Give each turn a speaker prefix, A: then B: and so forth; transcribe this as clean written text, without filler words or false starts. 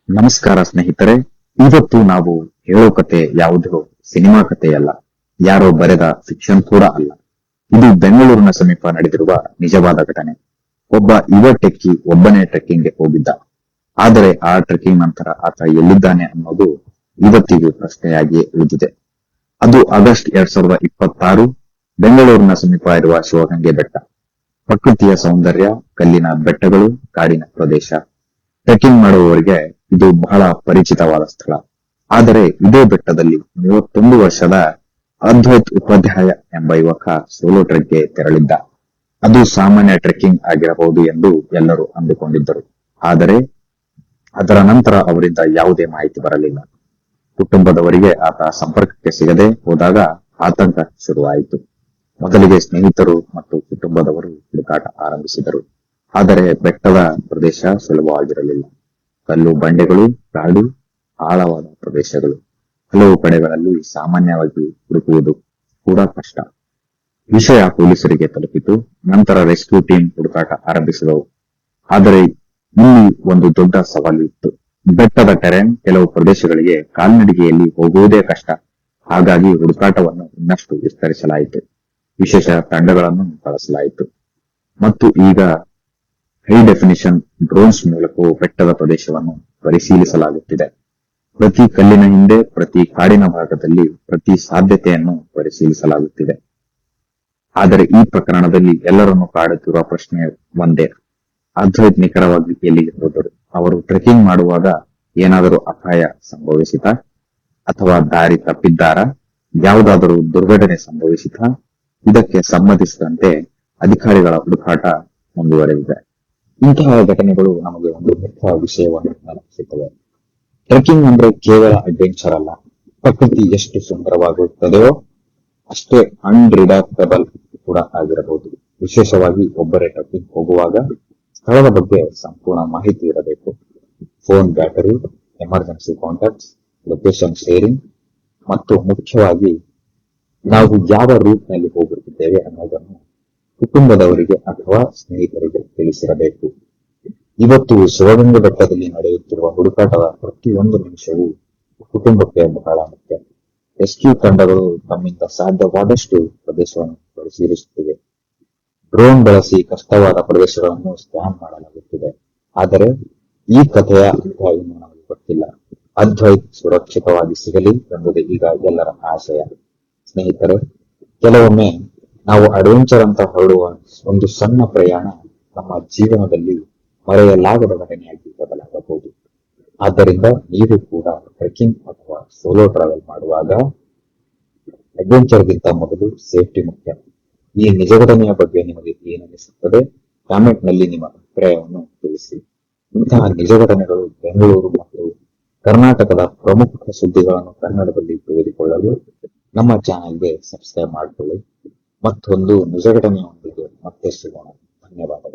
A: ನಮಸ್ಕಾರ ಸ್ನೇಹಿತರೆ. ಇವತ್ತು ನಾವು ಹೇಳೋ ಕತೆ ಯಾವುದೋ ಸಿನಿಮಾ ಕಥೆಯಲ್ಲ, ಯಾರೋ ಬರೆದ ಫಿಕ್ಷನ್ ಕೂಡ ಅಲ್ಲ. ಇದು ಬೆಂಗಳೂರಿನ ಸಮೀಪ ನಡೆದಿರುವ ನಿಜವಾದ ಘಟನೆ. ಒಬ್ಬ ಯುವ ಟೆಕ್ಕಿ ಒಬ್ಬನೇ ಟ್ರೆಕ್ಕಿಂಗ್ಗೆ ಹೋಗಿದ್ದ. ಆದರೆ ಆ ಟ್ರೆಕ್ಕಿಂಗ್ ನಂತರ ಆತ ಎಲ್ಲಿದ್ದಾನೆ ಅನ್ನೋದು ಇವತ್ತಿಗೂ ಪ್ರಶ್ನೆಯಾಗಿಯೇ ಉಳಿದಿದೆ. ಅದು ಆಗಸ್ಟ್ 2026, ಬೆಂಗಳೂರಿನ ಸಮೀಪ ಇರುವ ಶಿವಗಂಗೆ ಬೆಟ್ಟ. ಪ್ರಕೃತಿಯ ಸೌಂದರ್ಯ, ಕಲ್ಲಿನ ಬೆಟ್ಟಗಳು, ಕಾಡಿನ ಪ್ರದೇಶ. ಟ್ರೆಕ್ಕಿಂಗ್ ಮಾಡುವವರಿಗೆ ಇದು ಬಹಳ ಪರಿಚಿತವಾದ ಸ್ಥಳ. ಆದರೆ ಇದೇ ಬೆಟ್ಟದಲ್ಲಿ 31 ವರ್ಷದ ಅದ್ವೈತ್ ಉಪಾಧ್ಯಾಯ ಎಂಬ ಯುವಕ ಸೋಲೋ ಟ್ರೆಕ್ಗೆ ತೆರಳಿದ್ದ. ಅದು ಸಾಮಾನ್ಯ ಟ್ರೆಕ್ಕಿಂಗ್ ಆಗಿರಬಹುದು ಎಂದು ಎಲ್ಲರೂ ಅಂದುಕೊಂಡಿದ್ದರು. ಆದರೆ ಅದರ ನಂತರ ಅವರಿಂದ ಯಾವುದೇ ಮಾಹಿತಿ ಬರಲಿಲ್ಲ. ಕುಟುಂಬದವರಿಗೆ ಆತ ಸಂಪರ್ಕಕ್ಕೆ ಸಿಗದೆ ಹೋದಾಗ ಆತಂಕ ಶುರುವಾಯಿತು. ಮೊದಲಿಗೆ ಸ್ನೇಹಿತರು ಮತ್ತು ಕುಟುಂಬದವರು ಹುಡುಕಾಟ ಆರಂಭಿಸಿದರು. ಆದರೆ ಬೆಟ್ಟದ ಪ್ರದೇಶ ಸುಲಭವಾಗಿರಲಿಲ್ಲ. ಕಲ್ಲು ಬಂಡೆಗಳು, ಕಾಡು, ಆಳವಾದ ಪ್ರದೇಶಗಳು. ಹಲವು ಕಡೆಗಳಲ್ಲಿ ಸಾಮಾನ್ಯವಾಗಿ ಹುಡುಕುವುದು ಕೂಡ ಕಷ್ಟ. ವಿಷಯ ಪೊಲೀಸರಿಗೆ ತಲುಪಿತು. ನಂತರ ರೆಸ್ಕ್ಯೂ ಟೀಮ್ ಹುಡುಕಾಟ ಆರಂಭಿಸಿದವು. ಆದರೆ ಇಲ್ಲಿ ಒಂದು ದೊಡ್ಡ ಸವಾಲು ಇತ್ತು. ಬೆಟ್ಟದ ಟೆರೆನ್ ಕೆಲವು ಪ್ರದೇಶಗಳಿಗೆ ಕಾಲ್ನಡಿಗೆಯಲ್ಲಿ ಹೋಗುವುದೇ ಕಷ್ಟ. ಹಾಗಾಗಿ ಹುಡುಕಾಟವನ್ನು ಇನ್ನಷ್ಟು ವಿಸ್ತರಿಸಲಾಯಿತು. ವಿಶೇಷ ತಂಡಗಳನ್ನು ಬಳಸಲಾಯಿತು ಮತ್ತು ಈಗ ಹೈ ಡೆಫಿನಿಷನ್ ಡ್ರೋನ್ಸ್ ಮೂಲಕವೂ ಬೆಟ್ಟದ ಪ್ರದೇಶವನ್ನು ಪರಿಶೀಲಿಸಲಾಗುತ್ತಿದೆ. ಪ್ರತಿ ಕಲ್ಲಿನ ಹಿಂದೆ, ಪ್ರತಿ ಕಾಡಿನ ಭಾಗದಲ್ಲಿ ಪ್ರತಿ ಸಾಧ್ಯತೆಯನ್ನು ಪರಿಶೀಲಿಸಲಾಗುತ್ತಿದೆ. ಆದರೆ ಈ ಪ್ರಕರಣದಲ್ಲಿ ಎಲ್ಲರನ್ನೂ ಕಾಡುತ್ತಿರುವ ಪ್ರಶ್ನೆ ಒಂದೇ: ಅದ್ವೈತ್ ನಿಖರವಾಗಿ ಎಲ್ಲಿಗೆ ಹೋದರು? ಅವರು ಟ್ರೆಕ್ಕಿಂಗ್ ಮಾಡುವಾಗ ಏನಾದರೂ ಅಪಾಯ ಸಂಭವಿಸಿತಾ? ಅಥವಾ ದಾರಿ ತಪ್ಪಿದ್ದಾರಾ? ಯಾವುದಾದರೂ ದುರ್ಘಟನೆ ಸಂಭವಿಸಿತಾ? ಇದಕ್ಕೆ ಸಂಬಂಧಿಸಿದಂತೆ ಅಧಿಕಾರಿಗಳ ಹುಡುಕಾಟ ಮುಂದುವರೆದಿದೆ. ಇಂತಹ ಘಟನೆಗಳು ನಮಗೆ ಒಂದು ಮುಖ್ಯ ವಿಷಯವನ್ನು ನೆನಪಿಸುತ್ತವೆ. ಟ್ರೆಕ್ಕಿಂಗ್ ಅಂದ್ರೆ ಕೇವಲ ಅಡ್ವೆಂಚರ್ ಅಲ್ಲ. ಪ್ರಕೃತಿ ಎಷ್ಟು ಸುಂದರವಾಗುತ್ತದೆಯೋ ಅಷ್ಟೇ ಅನ್ರಿಡಕ್ಟಬಲ್ ಕೂಡ ಆಗಿರಬಹುದು. ವಿಶೇಷವಾಗಿ ಒಬ್ಬರೇ ಟ್ರೆಕ್ಕಿಂಗ್ ಹೋಗುವಾಗ ಸ್ಥಳದ ಬಗ್ಗೆ ಸಂಪೂರ್ಣ ಮಾಹಿತಿ ಇರಬೇಕು. Phone battery, emergency contacts, location sharing ಮತ್ತು ಮುಖ್ಯವಾಗಿ ನಾವು ಯಾವ ರೂಟ್ ನಲ್ಲಿ ಹೋಗುತ್ತಿದ್ದೇವೆ ಅನ್ನೋದನ್ನು ಕುಟುಂಬದವರಿಗೆ ಅಥವಾ ಸ್ನೇಹಿತರಿಗೆ ತಿಳಿಸಿರಬೇಕು. ಇವತ್ತು ಶಿವಗಂಗೆ ಬೆಟ್ಟದಲ್ಲಿ ನಡೆಯುತ್ತಿರುವ ಹುಡುಕಾಟದ ಪ್ರತಿಯೊಂದು ನಿಮಿಷವೂ ಕುಟುಂಬಕ್ಕೆ ಬಹಳ ಮುಖ್ಯ. ರೆಸ್ಕ್ಯೂ ತಂಡಗಳು ತಮ್ಮಿಂದ ಸಾಧ್ಯವಾದಷ್ಟು ಪ್ರದೇಶವನ್ನು ಪರಿಶೀಲಿಸುತ್ತಿವೆ. ಡ್ರೋನ್ ಬಳಸಿ ಕಷ್ಟವಾದ ಪ್ರದೇಶಗಳನ್ನು ಸ್ಕ್ಯಾನ್ ಮಾಡಲಾಗುತ್ತಿದೆ. ಆದರೆ ಈ ಕಥೆಯ ಅಂತ್ಯ ಇನ್ನೂ ನಮಗೆ ಗೊತ್ತಿಲ್ಲ. ಅದ್ವೈತ್ ಸುರಕ್ಷಿತವಾಗಿ ಸಿಗಲಿ ಎಂಬುದೇ ಈಗ ಎಲ್ಲರ ಆಶಯ. ಸ್ನೇಹಿತರೆ, ಕೆಲವೊಮ್ಮೆ ನಾವು ಅಡ್ವೆಂಚರ್ ಅಂತ ಹೊರಡುವ ಒಂದು ಸಣ್ಣ ಪ್ರಯಾಣ ನಮ್ಮ ಜೀವನದಲ್ಲಿ ಮರೆಯಲಾಗದ ಘಟನೆಯಾಗಿ ಬದಲಾಗಬಹುದು. ಆದ್ದರಿಂದ ನೀವು ಕೂಡ ಟ್ರೆಕ್ಕಿಂಗ್ ಅಥವಾ ಸೋಲೋ ಟ್ರಾವೆಲ್ ಮಾಡುವಾಗ ಅಡ್ವೆಂಚರ್ಗಿಂತ ಮೊದಲು ಸೇಫ್ಟಿ ಮುಖ್ಯ. ಈ ನಿಜ ಘಟನೆಯ ಬಗ್ಗೆ ನಿಮಗೆ ಏನನಿಸುತ್ತದೆ? ಕಾಮೆಂಟ್ ನಲ್ಲಿ ನಿಮ್ಮ ಅಭಿಪ್ರಾಯವನ್ನು ತಿಳಿಸಿ. ಇಂತಹ ನಿಜ ಘಟನೆಗಳು, ಬೆಂಗಳೂರು ಮತ್ತು ಕರ್ನಾಟಕದ ಪ್ರಮುಖ ಸುದ್ದಿಗಳನ್ನು ಕನ್ನಡದಲ್ಲಿ ತಿಳಿದುಕೊಳ್ಳಲು ನಮ್ಮ ಚಾನೆಲ್ಗೆ ಸಬ್ಸ್ಕ್ರೈಬ್ ಮಾಡಿಕೊಳ್ಳಿ. ಮತ್ತೊಂದು ನಿಜ ಘಟನೆಯೊಂದಿಗೆ ಮತ್ತೆ ಸಿಗೋಣ. ಧನ್ಯವಾದಗಳು.